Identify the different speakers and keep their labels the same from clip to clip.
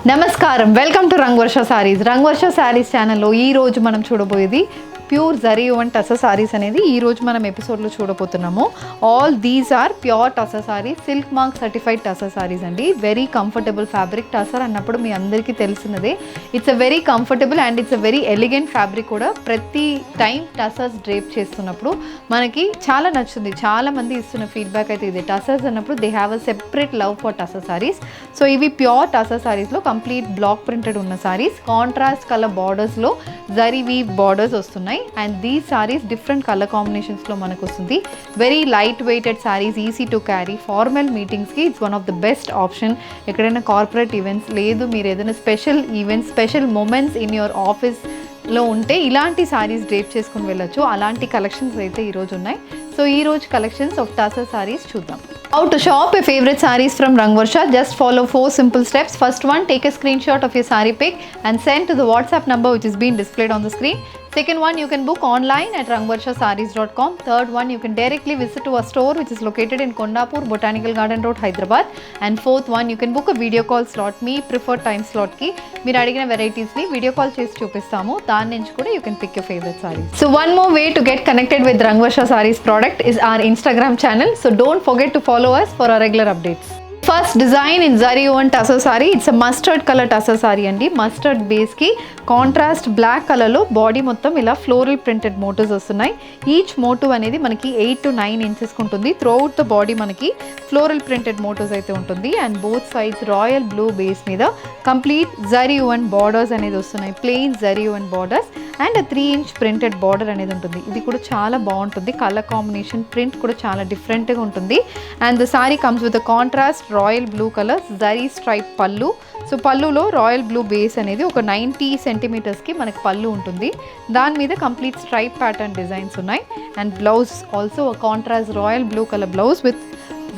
Speaker 1: నమస్కారం, welcome to Rangavarsha sarees. Rangavarsha sarees ఛానల్లో ఈరోజు మనం చూడబోయేది pure zari woven tussar sarees అనేది ఈరోజు మనం ఎపిసోడ్లో చూడబోతున్నాము. All these are pure tussar sarees, silk mark certified tussar sarees అండి. Very comfortable fabric. టసర్ అన్నప్పుడు మీ అందరికీ తెలిసినదే, it's a very comfortable and it's a very elegant fabric కూడా. ప్రతి టైం టసర్స్ డ్రేప్ చేస్తున్నప్పుడు మనకి చాలా నచ్చుతుంది. చాలా మంది ఇస్తున్న ఫీడ్బ్యాక్ అయితే ఇదే, టసర్స్ అన్నప్పుడు they have a separate love for tussar sarees. So ఇవి ప్యూర్ టసర్ సారీస్లో కంప్లీట్ బ్లాక్ ప్రింటెడ్ ఉన్న సారీస్. కాంట్రాస్ట్ కలర్ బార్డర్స్లో జరీ వీవ్ బార్డర్స్ వస్తున్నాయి. And these sarees different colour కాంబినేషన్స్లో మనకు వస్తుంది. Very light weighted sarees, easy to carry. Formal మీటింగ్స్కి it's one of the best option. ఎక్కడైనా కార్పొరేట్ ఈవెంట్స్ లేదు, మీరు ఏదైనా special events, special moments in your ఆఫీస్లో ఉంటే ఇలాంటి సారీస్ డ్రేప్ చేసుకుని వెళ్ళొచ్చు. అలాంటి కలెక్షన్స్ అయితే ఈరోజు ఉన్నాయి. సో ఈరోజు కలెక్షన్స్ ఆఫ్ టసర్ సారీస్ చూద్దాం. How to shop your favorite sarees from Rangvarsha? Just follow 4 simple steps. First one, take a screenshot of your saree pic and send to the WhatsApp number which is being displayed on the screen. Second one, you can book online at rangvarshasarees.com. Third one, you can directly visit to our store which is located in Kondapur, Botanical Garden Road, Hyderabad. And fourth one, you can book a video call slot. Me preferred time slot ki meer adigina varieties ni video call chesi chupistamu. Dani nunchi kuda you can pick your favorite sarees. So one more way to get connected with Rangvarsha Sarees product is our Instagram channel. So don't forget to follow us for our regular updates. First design in zari woven tussar saree. It's a mustard color tussar saree andi. Mustard base ki contrast black color lo body mottam ila floral printed motifs vastunayi. Each motif anedi manaki 8 to 9 inches untundi. Throughout the body manaki floral printed motifs aithe untundi. And both sides royal blue base meeda complete zari woven borders anedi vastunayi. Plain zari woven borders and a 3-inch printed border అనేది ఉంటుంది. ఇది కూడా చాలా బాగుంటుంది. Colour combination, print కూడా చాలా డిఫరెంట్గా ఉంటుంది. And the saree comes with contrast royal blue colour zari stripe పళ్ళు. సో పళ్ళులో రాయల్ బ్లూ బేస్ అనేది ఒక 90 సెంటీమీటర్స్కి మనకి పళ్ళు ఉంటుంది. దాని మీద కంప్లీట్ స్ట్రైప్ ప్యాటర్న్ డిజైన్స్ ఉన్నాయి. And blouse also contrast royal blue colour blouse with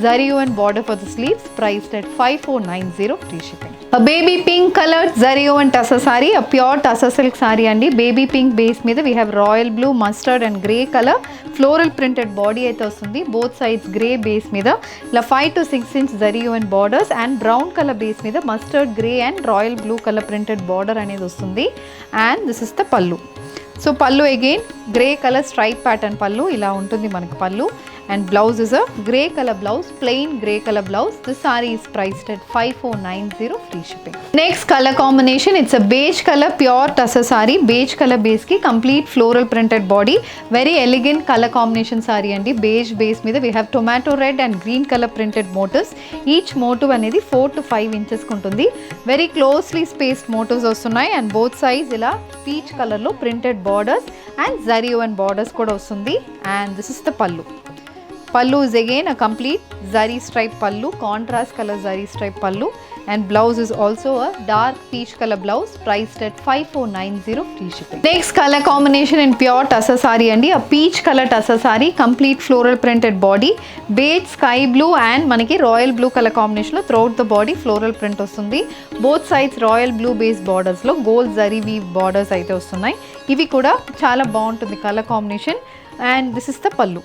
Speaker 1: zari woven border for the sleeves, priced at 5490 free shipping. A baby pink colored zari woven tussar saree, a pure tussar silk saree andi. Baby pink base మీద we have royal blue, mustard and grey color floral printed body అయితే వస్తుంది. Both sides grey base మీద ఇలా 5 to 6 inch zari woven borders and brown color base మీద mustard grey and royal blue color printed border అనేది వస్తుంది. And this is the pallu. So pallu again grey colour stripe pattern pallu ఇలా ఉంటుంది మనకి pallu. And blouse is a grey colour blouse, plain grey colour blouse. This saree is priced at 5490 free shipping. Next colour combination, it's a beige colour pure tussar saree. Beige colour base కి complete floral printed body. Very elegant colour combination saree అండి. Beige base మీద we have tomato red and green colour printed motifs. Each motif అనేది 4 to 5 inches ఉంటుంది. Very closely spaced motifs వస్తున్నాయి. And both sides ఇలా peach కలర్లో printed borders and zari woven borders కూడా వస్తుంది. And this is the pallu. Pallu is again a complete zari stripe pallu, contrast color zari stripe pallu, and blouse is also a dark peach color blouse, priced at 5490 free shipping. Next color combination in pure tussar saree andi, a peach color tussar saree, complete floral printed body, beige sky blue and manaki royal blue color combination lo throughout the body floral print vastundi. Both sides royal blue base borders lo gold zari weave borders aithe vastunayi. Ivi kuda chaala baaguntundi color combination. And this is the pallu.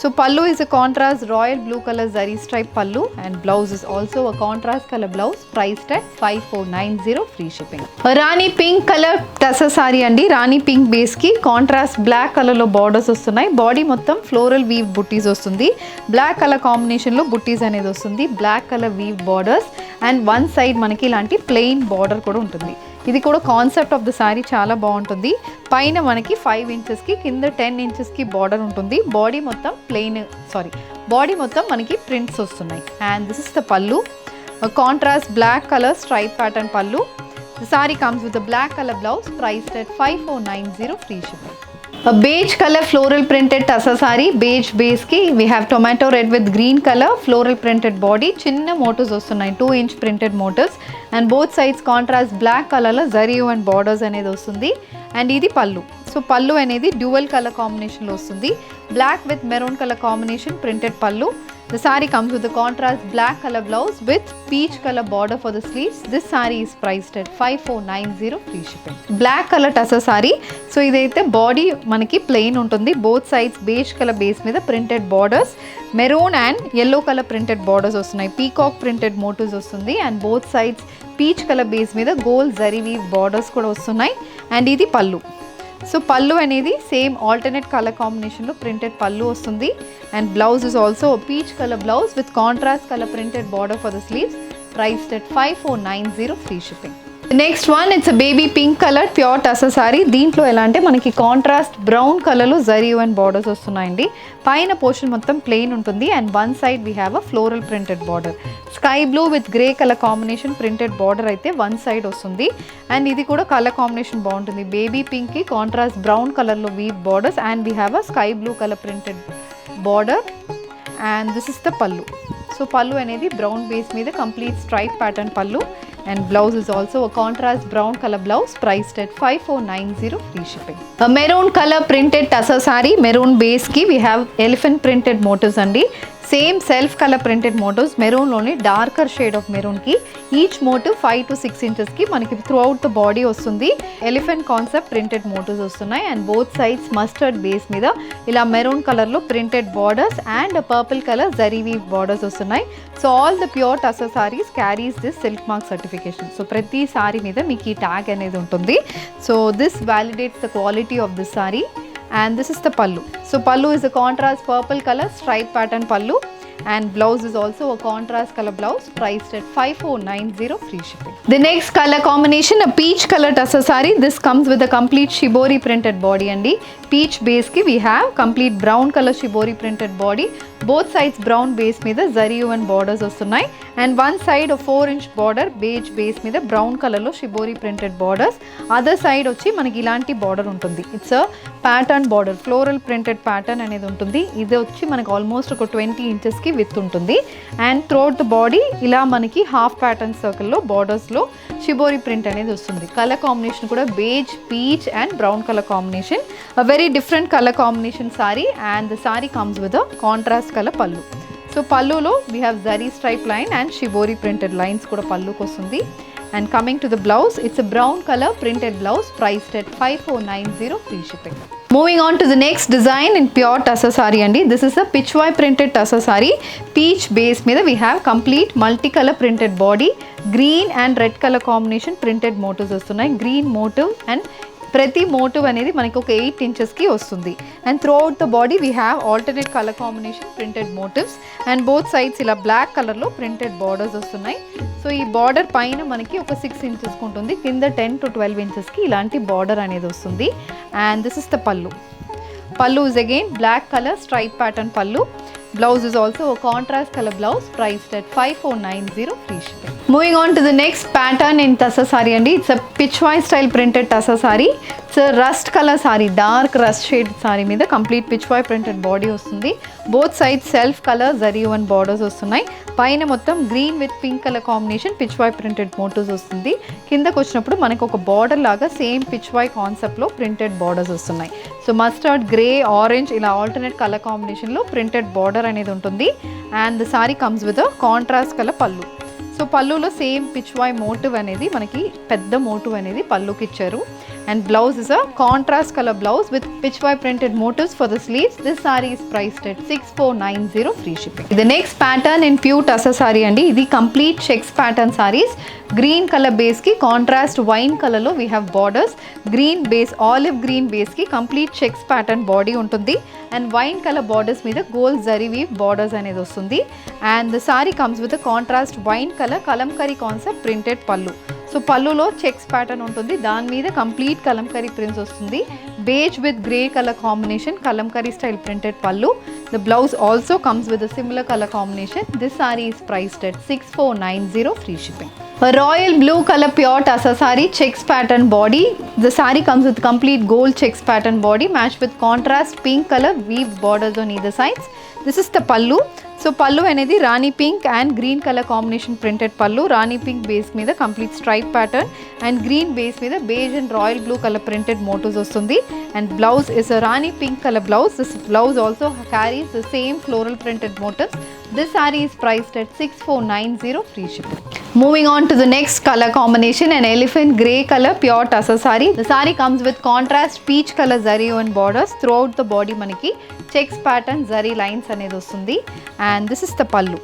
Speaker 1: So pallu is a contrast royal blue color zari stripe pallu and blouse is also a contrast color blouse, priced at 5490 free shipping. Rani pink color tussar saree andi. Rani pink base ki contrast black color lo borders vastunayi. Body mottam floral weave butties vastundi. Black color combination lo butties anedi vastundi. Black color weave borders and one side manaki ilanti plain border kuda untundi. ఇది కూడా concept of the sorry చాలా బాగుంటుంది. పైన మనకి 5 inchesకి, కింద 10 inchesకి border ఉంటుంది. Body మొత్తం మనకి ప్రింట్స్ వస్తున్నాయి. And this is the pallu, contrast black colour stripe pattern pallu. The saree comes with the black colour blouse, priced at 5490 free shipping. A beige color floral printed tussar saree. Beige base ki we have tomato red with green color floral printed body. Chinna motifs vastunayi, 2-inch printed motifs. And both sides contrast black color lo zari and borders anedi vastundi. And idi pallu. So pallu anedi dual color combination lo vastundi. Black with maroon color combination printed pallu. The saree comes with a contrast black color blouse with peach color border for the sleeves. This saree is priced at 5490 free shipping. Black color tussar saree. So idaithe body manaki plain untundi. Both sides beige color base మీద printed borders. Maroon and yellow color printed borders వస్తున్నాయి. Peacock printed motifs వస్తుంది and both sides peach color base మీద gold zari weave borders కూడా వస్తున్నాయి. And ఇది పల్లు. So pallu అనేది same alternate colour కాంబినేషన్లో ప్రింటెడ్ పల్లు వస్తుంది and blouse is also peach colour blouse with contrast colour printed border for the sleeves priced at 5490 free shipping. Next one it's baby pink colour pure tussar sorry. దీంట్లో ఎలా అంటే మనకి contrast brown కలర్లో zari and borders వస్తున్నాయండి. పైన portion మొత్తం plain ఉంటుంది and one side we have a floral printed border. Sky blue with grey colour combination printed border అయితే వన్ సైడ్ వస్తుంది అండ్ ఇది కూడా కలర్ కాంబినేషన్ బాగుంటుంది. బేబీ పింక్కి కాంట్రాస్ట్ బ్రౌన్ కలర్లో weave borders and we have a sky blue colour printed border and this is the pallu. So pallu అనేది brown base మీద complete stripe pattern pallu and blouse is also a contrast brown color blouse priced at 5490 free shipping. A maroon color printed tussar saree. Maroon base ki we have elephant printed motifs andi. Same self color printed motifs. Maroon lone darker shade of maroon ki each motif 5 to 6 inches ki manaki throughout the body వస్తుంది. Elephant concept printed motifs వస్తున్నాయి and both sides mustard base మీద ఇలా maroon color లో printed borders and a purple color zari weave borders వస్తున్నాయి. So all the pure tussar sarees carries this silk mark certification. So ప్రతి sorry మీద మీకు ఈ tag అనేది ఉంటుంది. So this validates the quality of this saree. And this is the pallu. So pallu is a contrast purple color stripe pattern pallu and blouse is also a contrast color blouse priced at 5490 free shipping. The next color combination a peach color tussar saree. This comes with a complete shibori printed body andi. Peach base ki we have complete brown color shibori printed body. Both sides brown base మీద zari and borders వస్తున్నాయి and one side a 4-inch border beige base మీద brown color లో shibori printed borders. Other side వచ్చి మనకి ఇలాంటి border ఉంటుంది. It's a pattern border floral printed pattern అనేది ఉంటుంది. ఇది వచ్చి మనకి ఆల్మోస్ట్ ఒక 20 inches కి విత్ ఉంటుంది and throughout the body ఇలా మనకి హాఫ్ ప్యాటర్న్ సర్కిల్ లో borders లో shibori print అనేది వస్తుంది. కలర్ కాంబినేషన్ కూడా beige peach and brown color combination. A very different color combination saree and the saree comes with a contrast color pallu. So pallulo we have zari stripe line and shibori printed lines kuda palluku vastundi. And coming to the blouse, it's a brown color printed blouse priced at 5490 free shipping. Moving on to the next design in pure tussar saree andi. This is a pitchwai printed tussar saree. Peach base మీద we have complete multicolor printed body, green and red color combination printed motifs వస్తున్నాయి. Green motif and ప్రతి motif అనేది మనకి ఒక 8 inches కి వస్తుంది and throughout the body we have alternate colour combination printed motifs and both sides ఇలా black కలర్లో printed borders వస్తున్నాయి. సో ఈ బార్డర్ పైన మనకి ఒక 6 inches ఉంటుంది, కింద 10 to 12 inches కి ఇలాంటి బార్డర్ అనేది వస్తుంది and this is the pallu. Pallu is again black color stripe pattern pallu. Blouse is also a contrast color blouse priced at 5490 free shipping. Moving on to the next pattern in tussar saree andi. It's a pitchwai style printed tussar saree. It's a rust color saree, dark rust shade saree మీద complete pitchwai printed body వస్తుంది. Both sides self color zari and borders వస్తున్నాయి. పైన మొత్తం green with pink colour combination pichwai printed motifs వస్తుంది. కిందకు వచ్చినప్పుడు మనకు ఒక బార్డర్ లాగా సేమ్ పిచ్వాయ్ కాన్సెప్ట్లో ప్రింటెడ్ బార్డర్స్ వస్తున్నాయి. సో మస్టర్డ్ గ్రే ఆరెంజ్ ఇలా ఆల్టర్నేట్ కలర్ కాంబినేషన్లో ప్రింటెడ్ బార్డర్ అనేది ఉంటుంది and the saree comes with contrast colour పల్లు. సో పల్లులో సేమ్ పిచ్వాయ్ మోటివ్ అనేది మనకి పెద్ద మోటివ్ అనేది పల్లుకి ఇచ్చారు and blouse is a contrast color blouse with pitchwai printed motifs for the sleeves. This saree is priced at 6490 free shipping. The next pattern in pure tussar saree andi. Idi complete checks pattern sarees. Green color base ki contrast wine color lo we have borders. Green base olive green base ki complete checks pattern body untundi and wine color borders మీద gold zari weave borders అనేది వస్తుంది and the saree comes with a contrast wine color kalamkari concept printed pallu. So పల్లులో checks pattern ఉంటుంది, దాని మీద complete kalamkari prints వస్తుంది. Beige with grey colour combination kalamkari style printed pallu. The blouse also comes with similar colour combination. This saree is priced at 6490 free shipping. A royal blue color pure tussar saree, checks pattern body. The saree comes with complete gold checks pattern body matched with contrast pink color weave borders on either sides. This is the pallu. So pallu అనేది rani pink and green colour combination printed pallu. Rani pink base మీద complete stripe pattern and green base మీద beige and royal blue colour printed motifs వస్తుంది and blouse is a rani pink colour blouse. This blouse also carries the same floral printed motifs This saree is priced at 6490 free shipping. Moving on to the next color combination, an elephant grey color pure tussar saree. The saree comes with contrast peach color zari and borders throughout the body. Maniki checks pattern zari lines anedi ostundi, and this is the pallu.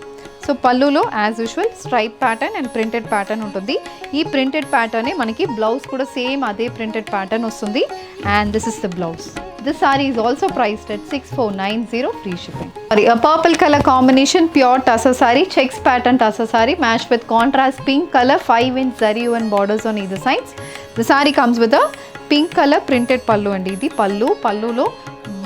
Speaker 1: So పళ్ళులో as usual stripe pattern and printed pattern ఉంటుంది. ఈ printed ప్యాటర్నే మనకి blouse కూడా same అదే printed pattern వస్తుంది, and this is the blouse. This saree is also priced at 6490 free shipping. Sorry, a purple color combination pure tussar saree, checks pattern tussar saree matched with contrast pink color 5-inch zari and borders on either sides. The saree comes with a pink color printed pallu and ఇది పళ్ళులో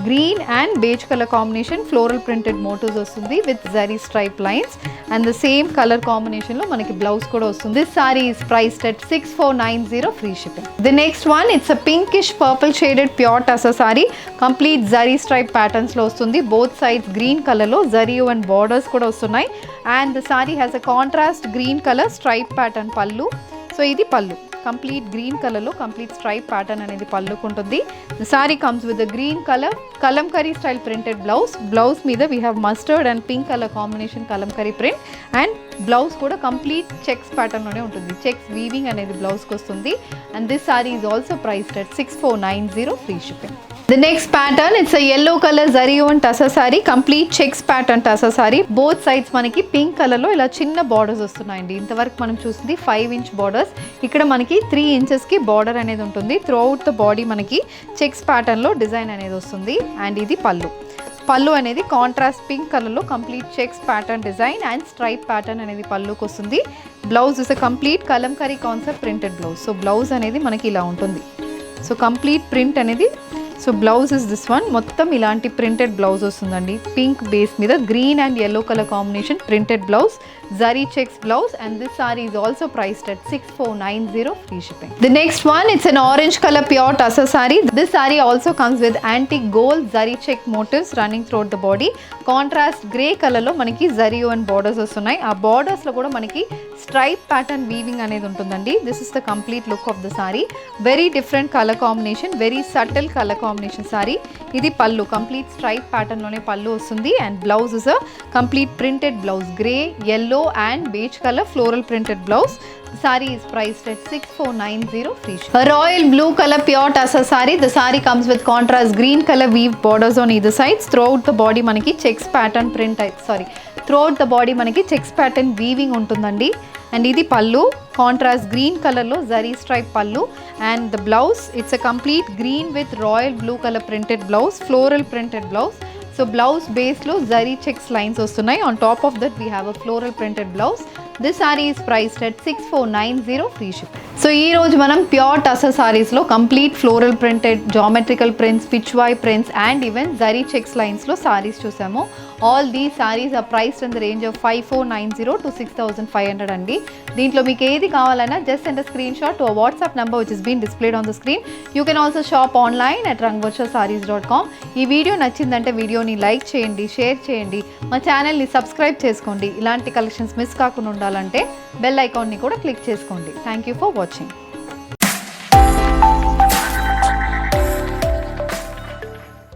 Speaker 1: green and beige colour combination floral printed motifs వస్తుంది with zari stripe lines, and the same colour కాంబినేషన్లో మనకి blouse కూడా వస్తుంది. This saree is priced at 6490 free shipping. The next one it's a pinkish purple shaded pure tussar saree, complete zari stripe ప్యాటర్న్స్లో వస్తుంది. Both sides green కలర్లో zari and borders కూడా వస్తున్నాయి, and the saree has a contrast green colour stripe pattern pallu. So ఇది pallu complete green కలర్లో complete stripe pattern అనేది పళ్ళుకు ఉంటుంది. The saree comes with the green colour kalamkari style printed blouse మీద we have mustard and pink colour combination kalamkari print, and blouse కూడా complete checks ప్యాటర్న్లోనే ఉంటుంది. Checks weaving అనేది బ్లౌజ్కి వస్తుంది, and this sorry is also priced at 6490 free shipping. The next pattern, it's a yellow color zari and tussar saree, complete checks pattern tussar saree. Both sides మనకి pink కలర్లో ఇలా చిన్న borders వస్తున్నాయండి. ఇంతవరకు మనం చూసింది 5-inch బార్డర్స్, ఇక్కడ మనకి 3 inchesకి బార్డర్ అనేది ఉంటుంది. త్రూ అవుట్ ద బాడీ మనకి చెక్స్ ప్యాటర్న్లో డిజైన్ అనేది వస్తుంది, అండ్ ఇది పళ్ళు అనేది కాంట్రాస్ట్ పింక్ కలర్లో complete checks pattern design and stripe pattern అనేది పళ్ళుకి వస్తుంది. Blouse is a complete kalamkari concept printed blouse. So blouse అనేది మనకి ఇలా ఉంటుంది. సో కంప్లీట్ ప్రింట్ అనేది, so blouse is this one, మొత్తం ఇలాంటి ప్రింటెడ్ బ్లౌజ్ వస్తుందండి. పింక్ బేస్ మీద green and yellow colour combination printed blouse, zari checks blouse, and this sorry is also priced at 6490 free shipping. The next one it's an orange colour pure tussar sari. This sari also comes with antique gold zari check motifs running throughout the body. Contrast grey కలర్లో మనకి zari and borders వస్తున్నాయి. ఆ బార్డర్స్లో కూడా మనకి stripe pattern weaving అనేది ఉంటుందండి. This is the complete look of the sorry. Very different colour combination, very subtle colour combination sorry. ఇది pallu complete stripe ప్యాటర్న్లోనే పళ్ళు వస్తుంది, and blouse is a complete printed blouse, grey yellow and beige color floral printed blouse. The saree is priced at 6490 free shipping. A royal blue color pure tussar saree. The saree comes with contrast green color weave borders on either sides. Throughout the body manaki checks pattern print throughout the body manaki checks pattern weaving untundandi, and ఇది పళ్ళు contrast green కలర్లో zari stripe pallu, and the blouse it's a complete green with royal blue colour printed blouse, floral printed blouse. So blouse బేస్లో zari checks lines వస్తున్నాయి. On top of that we have a floral printed blouse. This saree is priced at 6490 free ship. So ఈ రోజు మనం pure tussar సారీస్లో complete floral printed, geometrical prints, pichwai prints, and even zari checks లైన్స్లో sarees చూసాము. All these saris are priced in the range of 5490 to 6500 అండి. దీంట్లో మీకు ఏది కావాలన్నా just send a screenshot to a WhatsApp number which is been displayed on the screen. You can also shop online at rangvarshasarees.com. ఈ video నచ్చిందంటే వీడియోని like చేయండి, share చేయండి, మా ఛానల్ని సబ్స్క్రైబ్ చేసుకోండి. ఇలాంటి కలెక్షన్స్ మిస్ కాకుండా ఉండాలంటే బెల్ ఐకాన్ని కూడా క్లిక్ చేసుకోండి. Thank you for watching.